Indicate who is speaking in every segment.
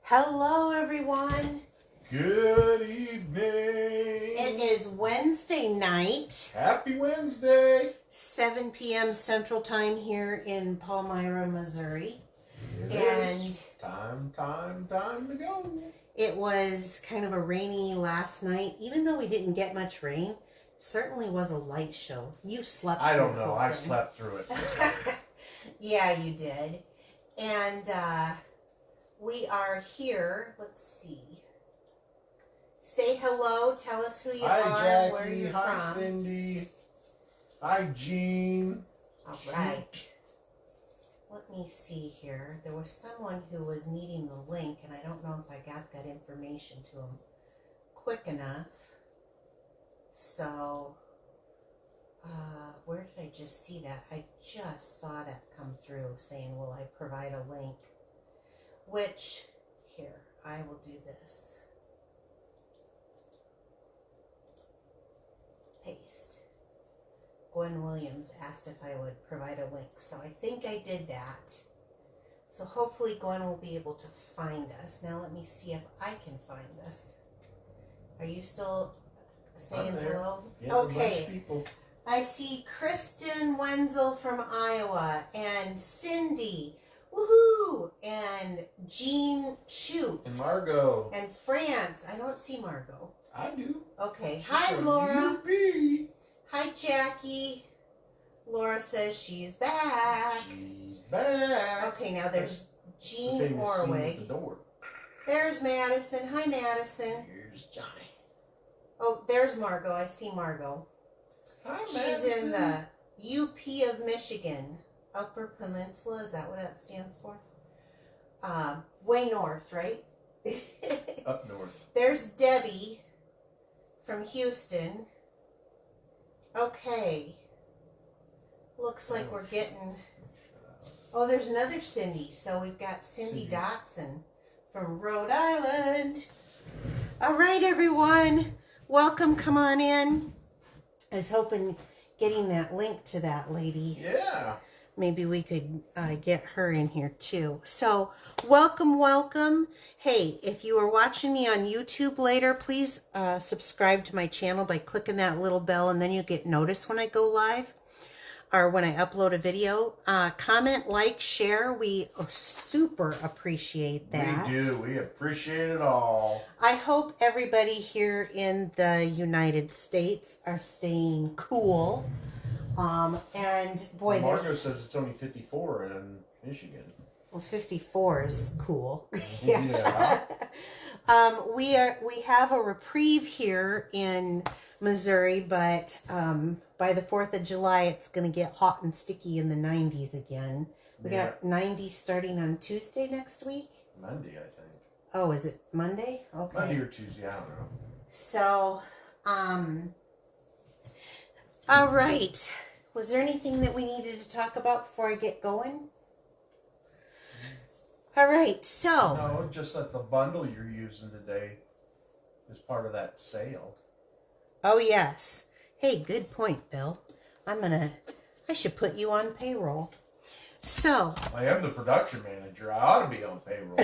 Speaker 1: Hello, everyone.
Speaker 2: Good evening.
Speaker 1: It is Wednesday night.
Speaker 2: Happy Wednesday.
Speaker 1: 7 p.m. Central Time here in Palmyra, Missouri.
Speaker 2: It
Speaker 1: And
Speaker 2: is time to go.
Speaker 1: it was kind of a rainy last night. Even though we didn't get much rain, certainly was a light show. You slept through
Speaker 2: I don't
Speaker 1: the
Speaker 2: know.
Speaker 1: whole
Speaker 2: I
Speaker 1: thing.
Speaker 2: slept through it.
Speaker 1: Yeah, you did. And we are here. Let's see. Say hello. Tell us who you
Speaker 2: Hi,
Speaker 1: are,
Speaker 2: Jackie.
Speaker 1: where you're
Speaker 2: Hi,
Speaker 1: from.
Speaker 2: Cindy. Hi, Jean.
Speaker 1: All right. Let me see here. There was someone who was needing the link, and I don't know if I got that information to him quick enough. So, where did I just see that? I just saw that come through saying, will I provide a link? Which, here, I will do this. Paste. Gwen Williams asked if I would provide a link, so I think I did that. So hopefully Gwen will be able to find us. Now let me see if I can find us. Are you still saying hello?
Speaker 2: Yeah,
Speaker 1: okay. I see Kristen Wenzel from Iowa and Cindy, woohoo, and Jean Shoot.
Speaker 2: And Margot.
Speaker 1: And France. I don't see Margot.
Speaker 2: I do.
Speaker 1: Okay.
Speaker 2: She's
Speaker 1: Hi,
Speaker 2: a
Speaker 1: Laura.
Speaker 2: UP.
Speaker 1: Hi, Jackie. Laura says she's back.
Speaker 2: She's back.
Speaker 1: Okay, now there's
Speaker 2: The
Speaker 1: Jean
Speaker 2: famous scene
Speaker 1: Orwig.
Speaker 2: at the door.
Speaker 1: There's Madison. Hi, Madison.
Speaker 2: Here's Johnny.
Speaker 1: Oh, there's Margot. I see Margot.
Speaker 2: Hi,
Speaker 1: She's
Speaker 2: Madison.
Speaker 1: in the UP of Michigan. Upper Peninsula. Is that what that stands for? Way north, right?
Speaker 2: Up north.
Speaker 1: There's Debbie from Houston. Okay. Looks like we're getting... Oh, there's another Cindy. So we've got Cindy Dotson from Rhode Island. All right, everyone. Welcome. Come on in. I was hoping getting that link to that lady.
Speaker 2: Yeah.
Speaker 1: Maybe we could get her in here too. So welcome. Hey, if you are watching me on YouTube later, please subscribe to my channel by clicking that little bell, and then you get notice when I go live or when I upload a video. Comment, like, share. We super appreciate that.
Speaker 2: We do. We appreciate it all. I
Speaker 1: hope everybody here in the United States are staying cool. And boy,
Speaker 2: Margot says it's only 54 in Michigan.
Speaker 1: Well, 54 is cool.
Speaker 2: Yeah.
Speaker 1: We have a reprieve here in Missouri, but by the 4th of July, it's going to get hot and sticky in the 90s again. We got 90s starting on Tuesday next week.
Speaker 2: Monday, I think.
Speaker 1: Oh, is it Monday? Okay.
Speaker 2: Monday or Tuesday, I don't know.
Speaker 1: So, all right. Was there anything that we needed to talk about before I get going? All right, so.
Speaker 2: No, just that the bundle you're using today is part of that sale.
Speaker 1: Oh, yes. Hey, good point, Bill. I should put you on payroll. So.
Speaker 2: I am the production manager. I ought to be on payroll.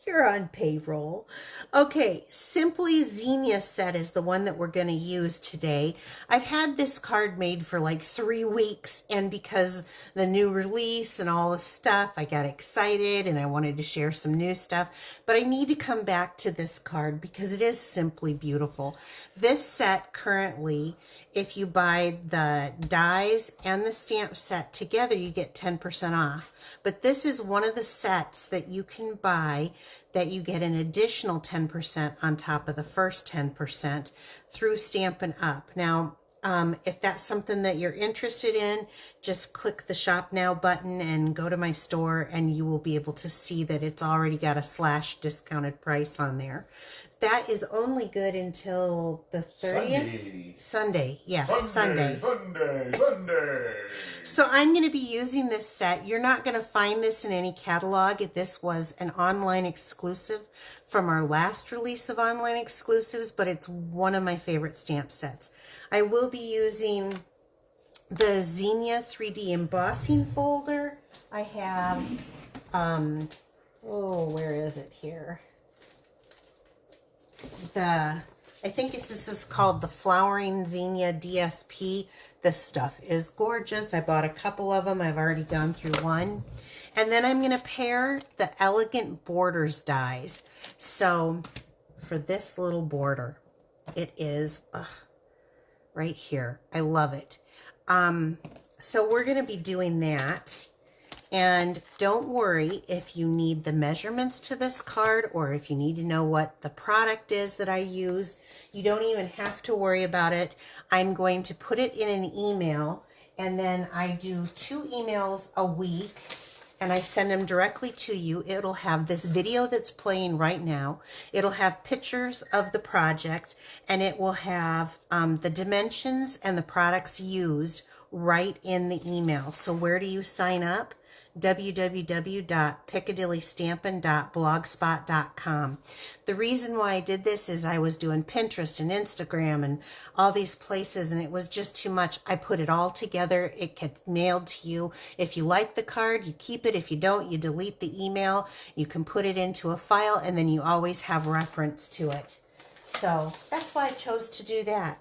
Speaker 1: You're on payroll. Okay, Simply Zinnia set is the one that we're going to use today. I've had this card made for like 3 weeks, and because the new release and all the stuff, I got excited and I wanted to share some new stuff. But I need to come back to this card because it is simply beautiful. This set currently, if you buy the dies and the stamp set together, you get 10% off. But this is one of the sets that you can buy that you get an additional 10% on top of the first 10% through Stampin' Up. Now, if that's something that you're interested in, just click the Shop Now button and go to my store, and you will be able to see that it's already got a / discounted price on there. That is only good until the 30th? Sunday. Yeah, Sunday. So I'm going to be using this set. You're not going to find this in any catalog. This was an online exclusive from our last release of online exclusives, but it's one of my favorite stamp sets. I will be using the Zinnia 3D embossing folder. I have oh, where is it here? I think this is called the Flowering Zinnia DSP. This stuff is gorgeous. I bought a couple of them. I've already gone through one. And then I'm going to pair the Elegant Borders dies. So for this little border, it is right here. I love it. So we're going to be doing that. And don't worry if you need the measurements to this card or if you need to know what the product is that I used. You don't even have to worry about it. I'm going to put it in an email, and then I do 2 emails a week and I send them directly to you. It'll have this video that's playing right now. It'll have pictures of the project, and it will have the dimensions and the products used right in the email. So where do you sign up? www.piccadillystampin.blogspot.com. The reason why I did this is I was doing Pinterest and Instagram and all these places, and it was just too much. I put it all together. It gets mailed to you. If you like the card, you keep it. If you don't, you delete the email. You can put it into a file, and then you always have reference to it. So that's why I chose to do that.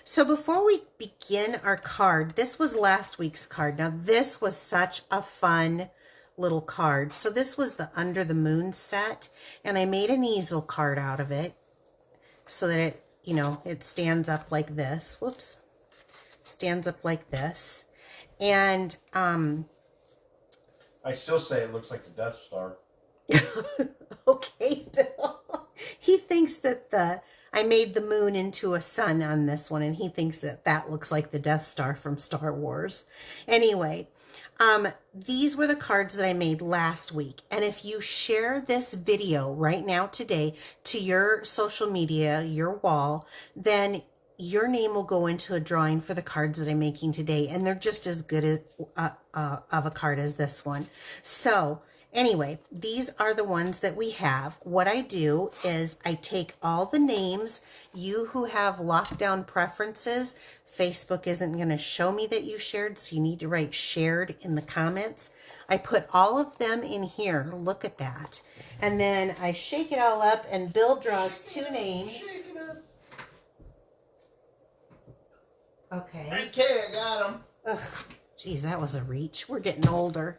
Speaker 1: So before we begin our card, this was last week's card. Now this was such a fun little card. So this was the Under the Moon set, and I made an easel card out of it so that it, you know, it stands up like this. Whoops. Stands up like this. And
Speaker 2: I still say it looks like the Death Star.
Speaker 1: okay, Bill. He thinks that I made the moon into a sun on this one, and he thinks that that looks like the Death Star from Star Wars. Anyway, these were the cards that I made last week. And if you share this video right now today to your social media, your wall, then your name will go into a drawing for the cards that I'm making today. And they're just as good as, of a card as this one. So anyway, these are the ones that we have. What I do is I take all the names. You who have lockdown preferences, Facebook isn't going to show me that you shared, so you need to write shared in the comments. I put all of them in here. Look at that. And then I shake it all up, and Bill draws 2 names. Okay.
Speaker 2: Okay, I got them.
Speaker 1: Ugh, geez, that was a reach. We're getting older.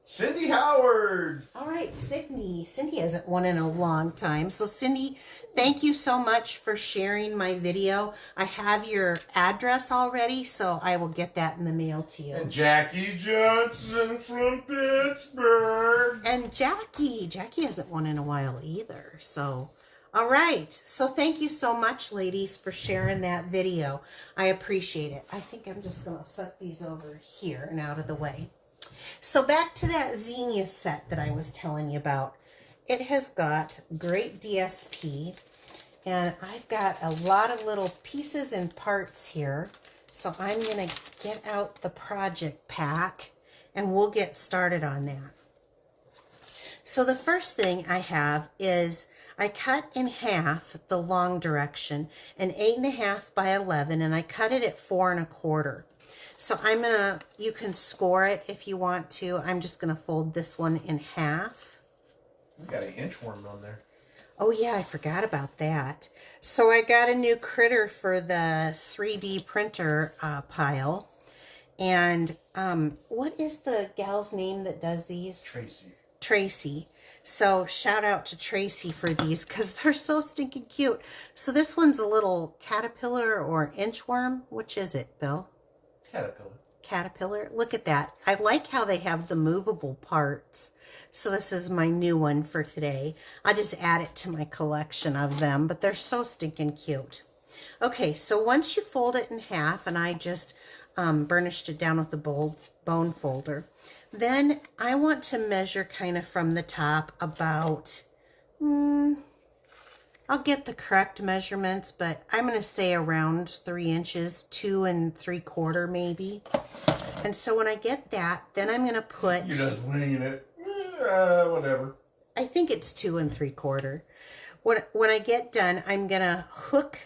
Speaker 2: Cindy Howard.
Speaker 1: All right, Cindy. Cindy hasn't won in a long time. So, Cindy, thank you so much for sharing my video. I have your address already, so I will get that in the mail to you.
Speaker 2: And Jackie Johnson from Pittsburgh.
Speaker 1: And Jackie hasn't won in a while either. So, all right. So, thank you so much, ladies, for sharing that video. I appreciate it. I think I'm just going to set these over here and out of the way. So back to that Zinnia set that I was telling you about. It has got great DSP, and I've got a lot of little pieces and parts here. So I'm going to get out the project pack, and we'll get started on that. So the first thing I have is I cut in half the long direction, an 8.5 by 11, and I cut it at 4 1/4. So I'm going to, you can score it if you want to. I'm just going to fold this one in half.
Speaker 2: You got an inchworm on there.
Speaker 1: Oh yeah, I forgot about that. So I got a new critter for the 3D printer pile. And what is the gal's name that does these?
Speaker 2: Tracy.
Speaker 1: Tracy. So shout out to Tracy for these because they're so stinking cute. So this one's a little caterpillar or inchworm. Which is it, Bill? Caterpillar. Look at that. I like how they have the movable parts. So this is my new one for today. I just add it to my collection of them, but they're so stinking cute. Okay, so once you fold it in half, and I just burnished it down with the bone folder, then I want to measure kind of from the top about, I'll get the correct measurements, but I'm going to say around 3 inches, 2 3/4 maybe. And so when I get that, then I'm going to put...
Speaker 2: You're just winging it. Whatever.
Speaker 1: I think it's 2 3/4. When I get done, I'm going to hook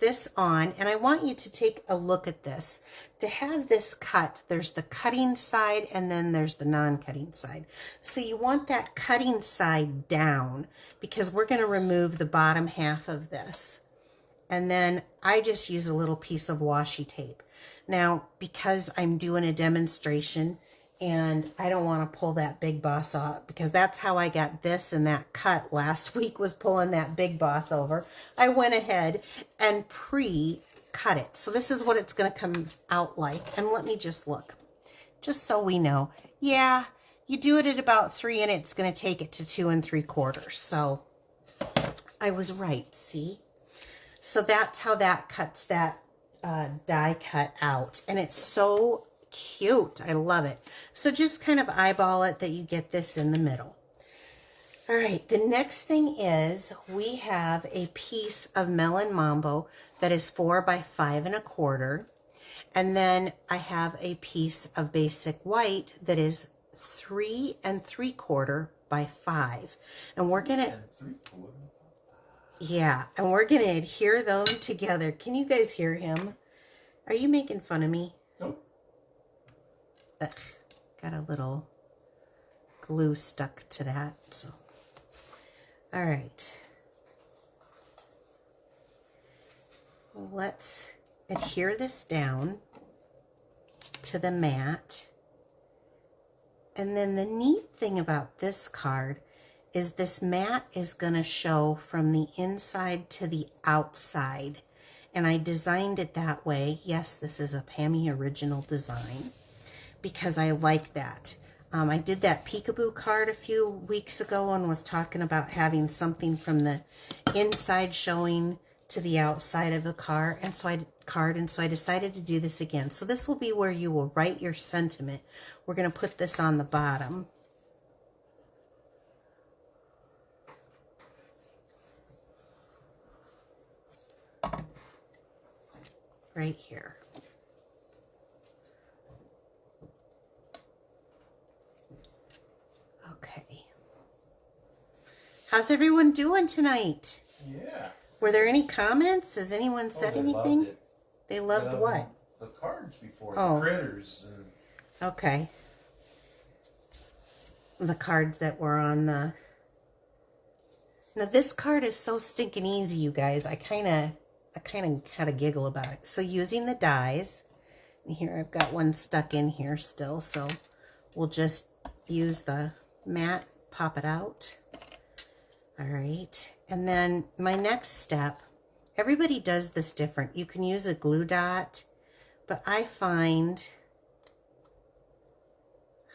Speaker 1: this on, and I want you to take a look at this. To have this cut, there's the cutting side and then there's the non-cutting side. So you want that cutting side down because we're going to remove the bottom half of this. And then I just use a little piece of washi tape. Now, because I'm doing a demonstration and I don't want to pull that big boss off, because that's how I got this and that cut last week, was pulling that big boss over. I went ahead and pre-cut it. So this is what it's going to come out like. And let me just look, just so we know. Yeah, you do it at about 3 and it's going to take it to 2 3/4. So I was right, see? So that's how that cuts that die cut out. And it's so cute. I love it. So just kind of eyeball it that you get this in the middle. All right, the next thing is we have a piece of Melon Mambo that is 4 by 5 1/4. And then I have a piece of basic white that is 3 3/4 by 5. And we're going to... Yeah, and we're going to adhere those together. Can you guys hear him? Are you making fun of me?
Speaker 2: Nope.
Speaker 1: Ugh, got a little glue stuck to that. So, all right. Let's adhere this down to the mat. And then the neat thing about this card is this mat is going to show from the inside to the outside. And I designed it that way. Yes, this is a Pammy original design because I like that. I did that peekaboo card a few weeks ago and was talking about having something from the inside showing to the outside of the card. And so I decided to do this again. So this will be where you will write your sentiment. We're going to put this on the bottom. Right here. Okay. How's everyone doing tonight?
Speaker 2: Yeah.
Speaker 1: Were there any comments? Has anyone said anything?
Speaker 2: Loved it.
Speaker 1: They loved what?
Speaker 2: The cards before,
Speaker 1: Oh.
Speaker 2: the critters. And...
Speaker 1: Okay. The cards that were on the... Now this card is so stinking easy, you guys. I kind of had a giggle about it. So using the dies, and here I've got one stuck in here still, so we'll just use the mat, pop it out. All right, and then my next step, everybody does this different. You can use a glue dot, but I find,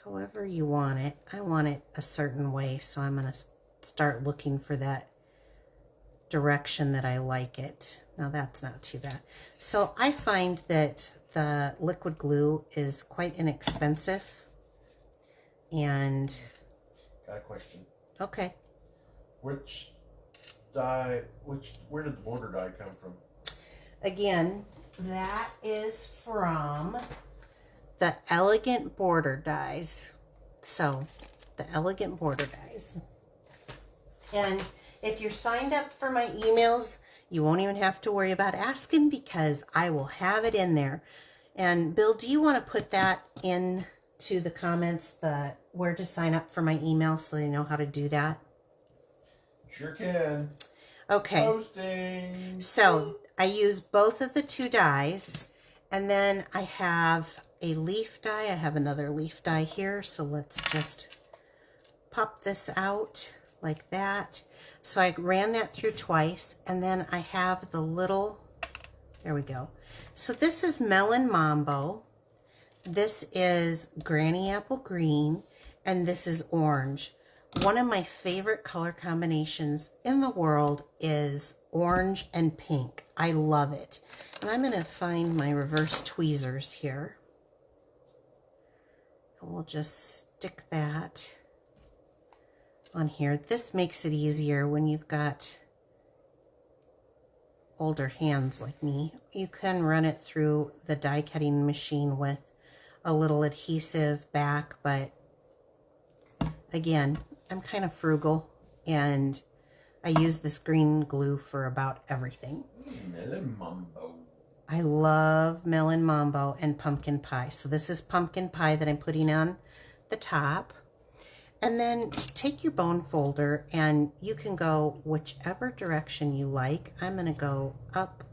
Speaker 1: however you want it, I want it a certain way, so I'm going to start looking for that direction that I like it. Now that's not too bad. So I find that the liquid glue is quite inexpensive. And
Speaker 2: Got a question.
Speaker 1: Okay.
Speaker 2: Which die, where did the border die come from?
Speaker 1: Again, that is from the Elegant Border Dies. So, the Elegant Border Dies. And if you're signed up for my emails, you won't even have to worry about asking because I will have it in there. And Bill, do you want to put that into the comments, where to sign up for my email so they know how to do that?
Speaker 2: Sure can.
Speaker 1: Okay.
Speaker 2: Posting.
Speaker 1: So I use both of the two dies, and then I have a leaf die. I have another leaf die here, so let's just pop this out like that. So I ran that through twice, and then I have the little, there we go. So this is Melon Mambo, this is Granny Apple Green, and this is orange. One of my favorite color combinations in the world is orange and pink. I love it. And I'm going to find my reverse tweezers here. And we'll just stick that on here. This makes it easier when you've got older hands like me. You can run it through the die cutting machine with a little adhesive back, but again, I'm kind of frugal and I use this green glue for about everything.
Speaker 2: Melon Mambo.
Speaker 1: I love melon mambo and pumpkin pie. So this is pumpkin pie that I'm putting on the top. And then take your bone folder and you can go whichever direction you like. I'm going to go up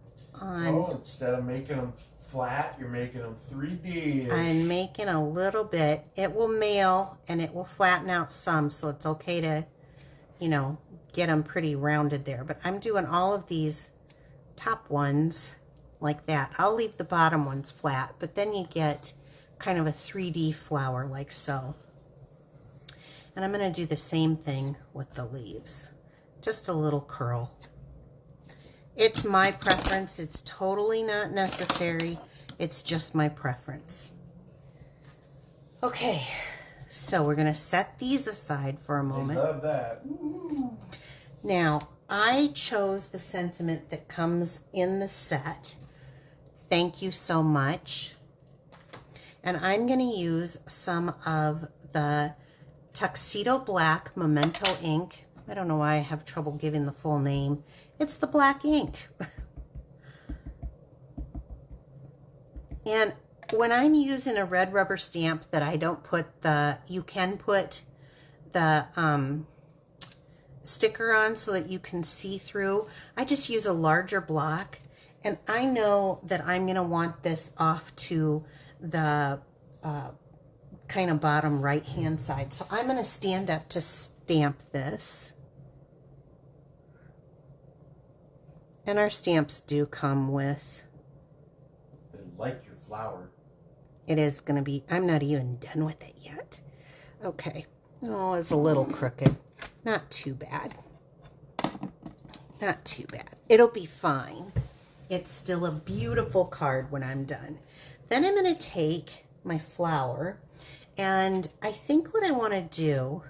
Speaker 1: on...
Speaker 2: Oh, instead of making them flat, you're making them 3D.
Speaker 1: I'm making a little bit. It will mail and it will flatten out some, so it's okay to, you know, get them pretty rounded there. But I'm doing all of these top ones like that. I'll leave the bottom ones flat, but then you get kind of a 3D flower like so. And I'm going to do the same thing with the leaves. Just a little curl. It's my preference. It's totally not necessary. It's just my preference. Okay, so we're going to set these aside for a moment.
Speaker 2: I love that. Ooh.
Speaker 1: Now, I chose the sentiment that comes in the set. Thank you so much. And I'm going to use some of the Tuxedo Black Memento ink. I don't know why I have trouble giving the full name. It's the black ink. And when I'm using a red rubber stamp that I don't put the, you can put the sticker on so that you can see through, I just use a larger block. And I know that I'm going to want this off to the kind of bottom right hand side. So I'm going to stand up to stamp this. And our stamps do come with...
Speaker 2: They like your flower.
Speaker 1: It is going to be... I'm not even done with it yet. Okay. Oh, it's a little crooked. Not too bad. Not too bad. It'll be fine. It's still a beautiful card when I'm done. Then I'm going to take my flower, and I think what I want to do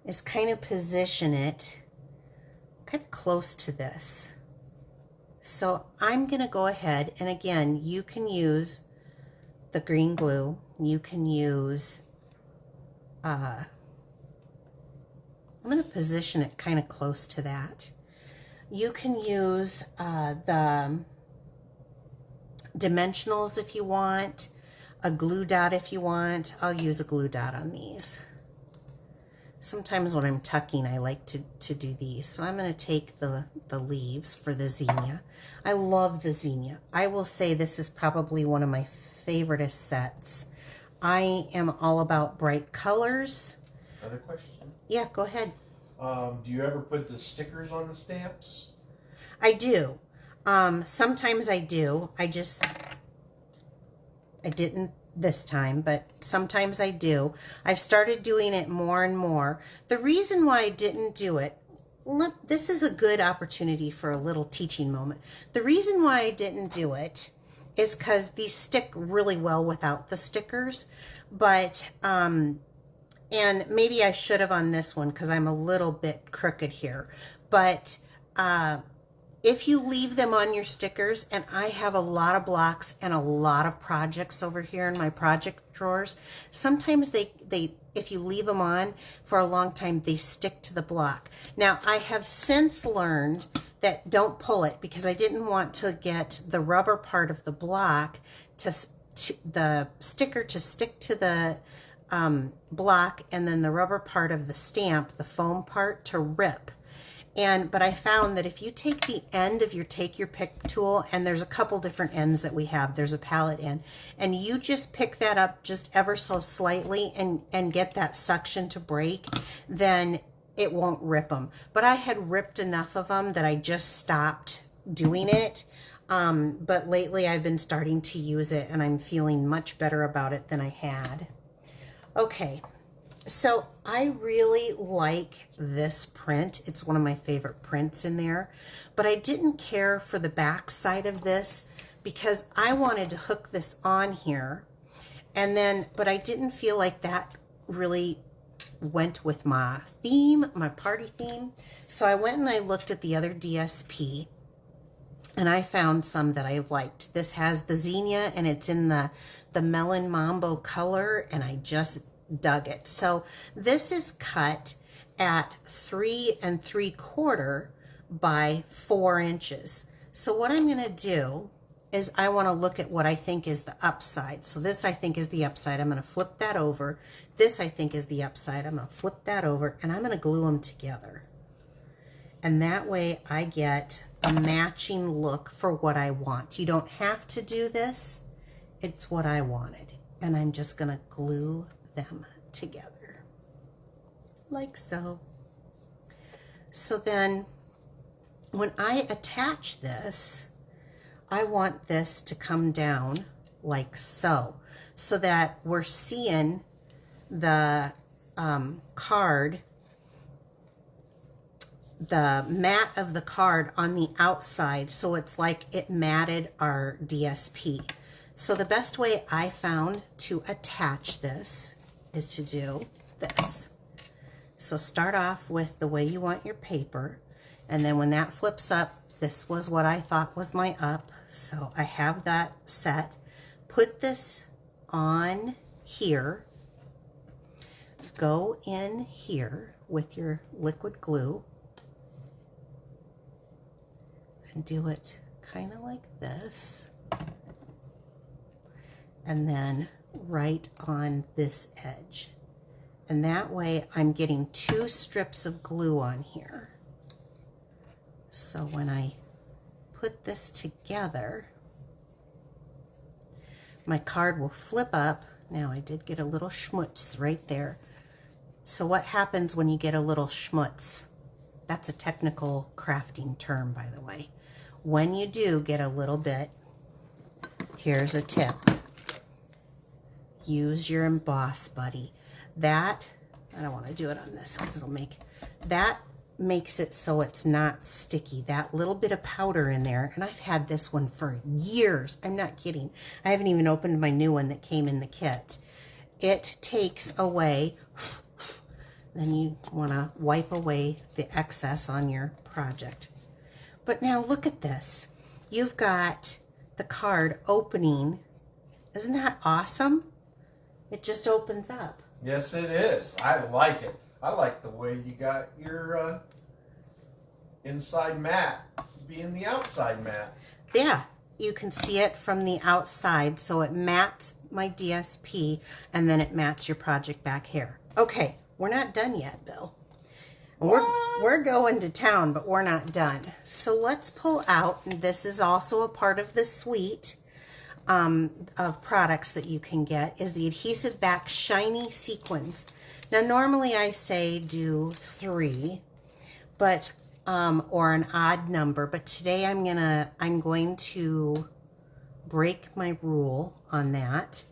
Speaker 1: is kind of position it kind of close to this. So I'm going to go ahead, and again, you can use the green glue. You can use, I'm going to position it kind of close to that. You can use the dimensionals if you want, a glue dot if you want. I'll use a glue dot on these. Sometimes when I'm tucking, I like to do these. So I'm going to take the leaves for the zinnia. I love the zinnia. I will say this is probably one of my favorite sets. I am all about bright colors.
Speaker 2: Another question?
Speaker 1: Yeah, go ahead.
Speaker 2: Do you ever put the stickers on the stamps?
Speaker 1: I do. Sometimes I do. I didn't this time, but sometimes I do. I've started doing it more and more. The reason why I didn't do it, look, this is a good opportunity for a little teaching moment. The reason why I didn't do it is because these stick really well without the stickers, but, and maybe I should have on this one because I'm a little bit crooked here, but, if you leave them on your stickers, and I have a lot of blocks and a lot of projects over here in my project drawers, sometimes they if you leave them on for a long time, they stick to the block. Now, I have since learned that don't pull it because I didn't want to get the rubber part of the block to the sticker to stick to the block, and then the rubber part of the stamp, the foam part, to rip. But I found that if you take the end of your Take Your Pick tool, and there's a couple different ends that we have, there's a palette end, and you just pick that up just ever so slightly and get that suction to break, then it won't rip them. But I had ripped enough of them that I just stopped doing it. But lately I've been starting to use it, and I'm feeling much better about it than I had. Okay. So I really like this print. It's one of my favorite prints in there, but I didn't care for the back side of this because I wanted to hook this on here, and then, but I didn't feel like that really went with my theme, my party theme. So I went and I looked at the other DSP, and I found some that I liked. This has the zinnia, and it's in the Melon Mambo color, and I just dug it. So this is cut, at 3 3/4 by 4 inches. So what I'm going to do is I want to look at what I think is the upside. So this I think is the upside. I'm going to flip that over. This I think is the upside. I'm going to flip that over, and I'm going to glue them together. And that way I get a matching look for what I want. You don't have to do this. It's what I wanted. And I'm just going to glue them together like so. So then when I attach this, I want this to come down like so, so that we're seeing the card, the mat of the card on the outside, so it's like it matted our DSP. So the best way I found to attach this is to do this. So start off with the way you want your paper, and then when that flips up, this was what I thought was my up, so I have that set. Put this on here, go in here with your liquid glue, and do it kind of like this, and then right on this edge. And that way I'm getting 2 strips of glue on here. So when I put this together, my card will flip up. Now I did get a little schmutz right there. So what happens when you get a little schmutz? That's a technical crafting term, by the way. When you do get a little bit, here's a tip. Use your emboss buddy. That, I don't want to do it on this because it'll make, that makes it so it's not sticky. That little bit of powder in there, and I've had this one for years. I'm not kidding. I haven't even opened my new one that came in the kit. It takes away, then you want to wipe away the excess on your project. But now look at this. You've got the card opening. Isn't that awesome? It just opens up.
Speaker 2: Yes, it is. I like it. I like the way you got your inside mat being the outside mat.
Speaker 1: Yeah, you can see it from the outside, so it mats my DSP, and then it mats your project back here. Okay, we're not done yet, Bill. We're going to town, but we're not done. So let's pull out, and this is also a part of the suite of products that you can get, is the adhesive back shiny sequins. Now normally I say do 3, but or an odd number, but today I'm going to break my rule on that.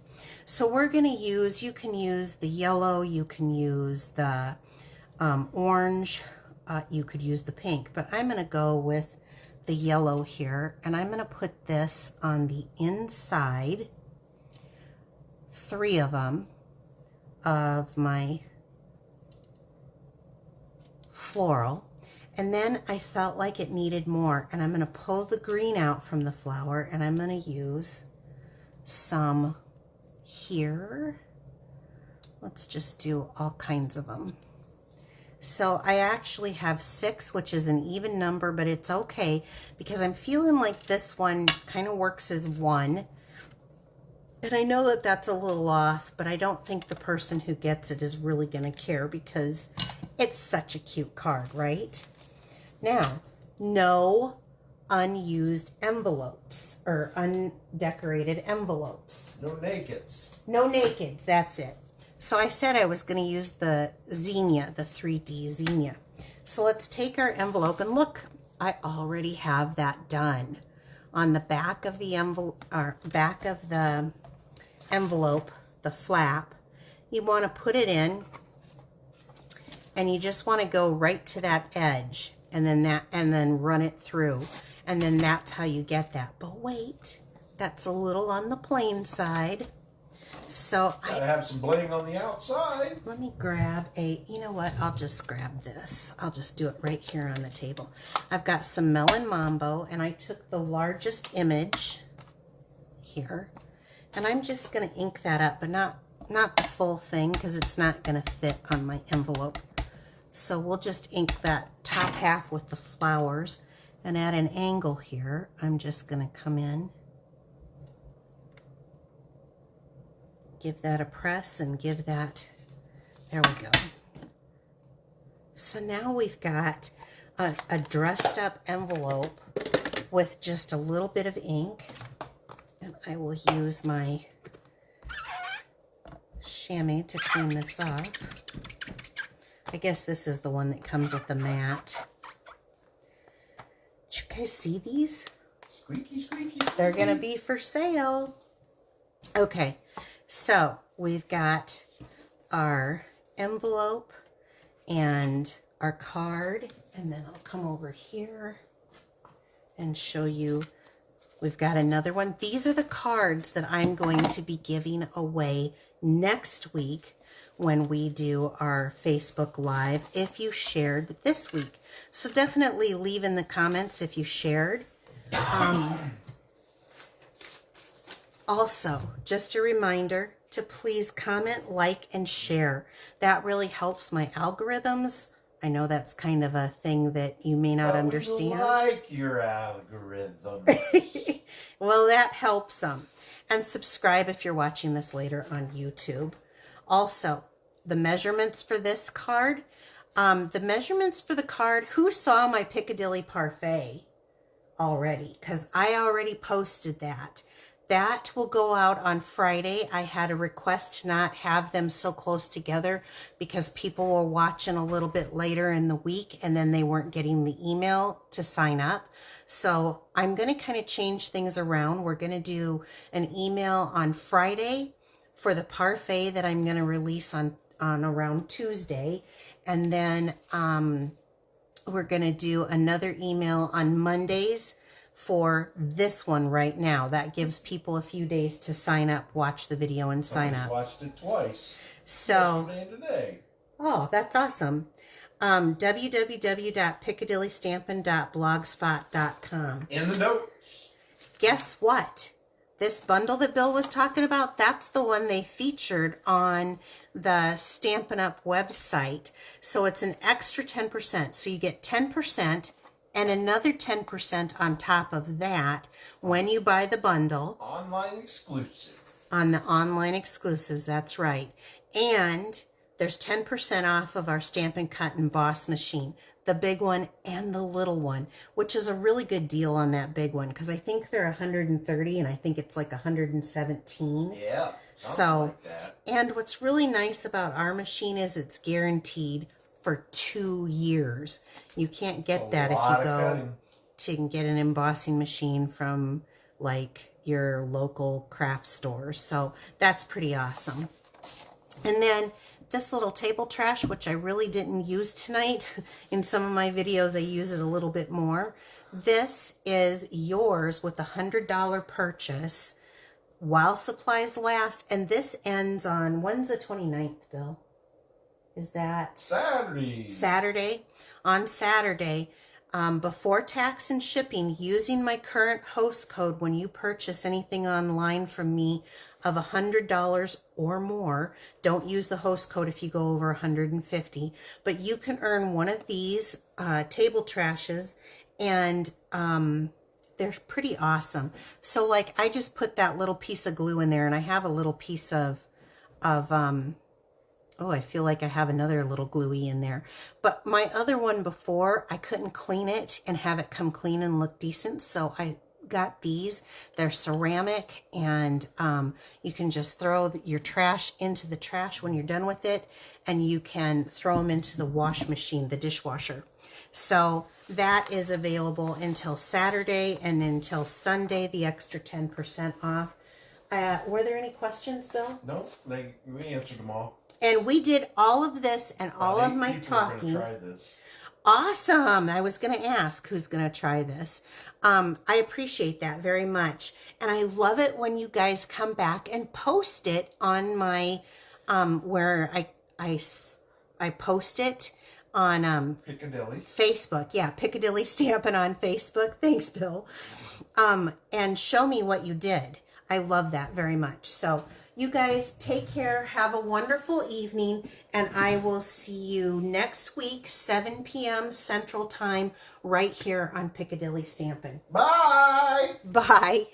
Speaker 1: So we're going to use, you can use the yellow, you can use the orange, you could use the pink, but I'm going to go with the yellow here, and I'm going to put this on the inside, 3 of them, of my floral. And then I felt like it needed more, and I'm going to pull the green out from the flower, and I'm going to use some here. Let's just do all kinds of them. So I actually have 6, which is an even number, but it's okay because I'm feeling like this one kind of works as 1. And I know that that's a little off, but I don't think the person who gets it is really going to care because it's such a cute card, right? Now, no unused envelopes or undecorated envelopes.
Speaker 2: No nakeds.
Speaker 1: No nakeds, that's it. So I said I was going to use the Zinnia, the 3D Zinnia. So let's take our envelope, and look, I already have that done. On the back of the envelope, the flap, you want to put it in, and you just want to go right to that edge, and then run it through, and then that's how you get that. But wait, that's a little on the plain side. So
Speaker 2: Gotta have some bling on the outside.
Speaker 1: Let me grab you know what, I'll just grab this. I'll just do it right here on the table. I've got some Melon Mambo, and I took the largest image here, and I'm just going to ink that up, but not the full thing because it's not going to fit on my envelope. So we'll just ink that top half with the flowers. And at an angle here, I'm just going to come in, give that a press, and give that, there we go. So now we've got a dressed up envelope with just a little bit of ink. And I will use my chamois to clean this off. I guess this is the one that comes with the mat. Did you guys see these?
Speaker 2: Squeaky, squeaky, squeaky.
Speaker 1: They're going to be for sale. Okay, so we've got our envelope and our card, and then I'll come over here and show you. We've got another one. These are the cards that I'm going to be giving away next week when we do our Facebook Live if you shared this week. So definitely leave in the comments if you shared. Also, just a reminder to please comment, like, and share. That really helps my algorithms. I know that's kind of a thing that you may not understand.
Speaker 2: We like your algorithm.
Speaker 1: Well, that helps them. And subscribe if you're watching this later on YouTube. Also, the measurements for this card. The measurements for the card, who saw my Piccadilly Parfait already? Because I already posted that. That will go out on Friday. I had a request to not have them so close together because people were watching a little bit later in the week and then they weren't getting the email to sign up. So I'm going to kind of change things around. We're going to do an email on Friday for the parfait that I'm going to release on around Tuesday. And then we're going to do another email on Mondays for this one right now. That gives people a few days to sign up, watch the video, and sign up.
Speaker 2: Watched it twice.
Speaker 1: So,
Speaker 2: yesterday and today.
Speaker 1: Oh, that's awesome. www.piccadillystampin.blogspot.com.
Speaker 2: In the notes.
Speaker 1: Guess what? This bundle that Bill was talking about, that's the one they featured on the Stampin' Up website. So it's an extra 10%. So you get 10% and another 10% on top of that when you buy the bundle.
Speaker 2: Online exclusive.
Speaker 1: On the online exclusives, that's right. And there's 10% off of our Stampin' Cut and Emboss machine, the big one and the little one, which is a really good deal on that big one because I think they're 130 and I think it's like 117.
Speaker 2: Yeah.
Speaker 1: So,
Speaker 2: like that.
Speaker 1: And what's really nice about our machine is it's guaranteed for 2 years. You can't get that if you go to get an embossing machine from like your local craft stores. So that's pretty awesome. And then this little table trash, which I really didn't use tonight. In some of my videos, I use it a little bit more. This is yours with a $100 purchase while supplies last. And this ends on, when's the 29th, Bill? Is that
Speaker 2: Saturday?
Speaker 1: Saturday. On Saturday, before tax and shipping, using my current host code when you purchase anything online from me of $100 or more. Don't use the host code if you go over $150, but you can earn one of these table trashes, and they're pretty awesome. So like I just put that little piece of glue in there, and I have a little piece of oh, I feel like I have another little gluey in there. But my other one before, I couldn't clean it and have it come clean and look decent. So I got these. They're ceramic, and you can just throw your trash into the trash when you're done with it. And you can throw them into the wash machine, the dishwasher. So that is available until Saturday, and until Sunday, the extra 10% off. Were there any questions, Bill?
Speaker 2: No, we answered them all.
Speaker 1: And we did all of this and all of my talking.
Speaker 2: Try this.
Speaker 1: Awesome. I was going to ask who's going to try this. I appreciate that very much. And I love it when you guys come back and post it on my, where I post it on
Speaker 2: Piccadilly.
Speaker 1: Facebook. Yeah, Piccadilly Stampin' on Facebook. Thanks, Bill. And show me what you did. I love that very much. So you guys take care. Have a wonderful evening. And I will see you next week, 7 p.m. Central Time, right here on Piccadilly Stampin'.
Speaker 2: Bye.
Speaker 1: Bye.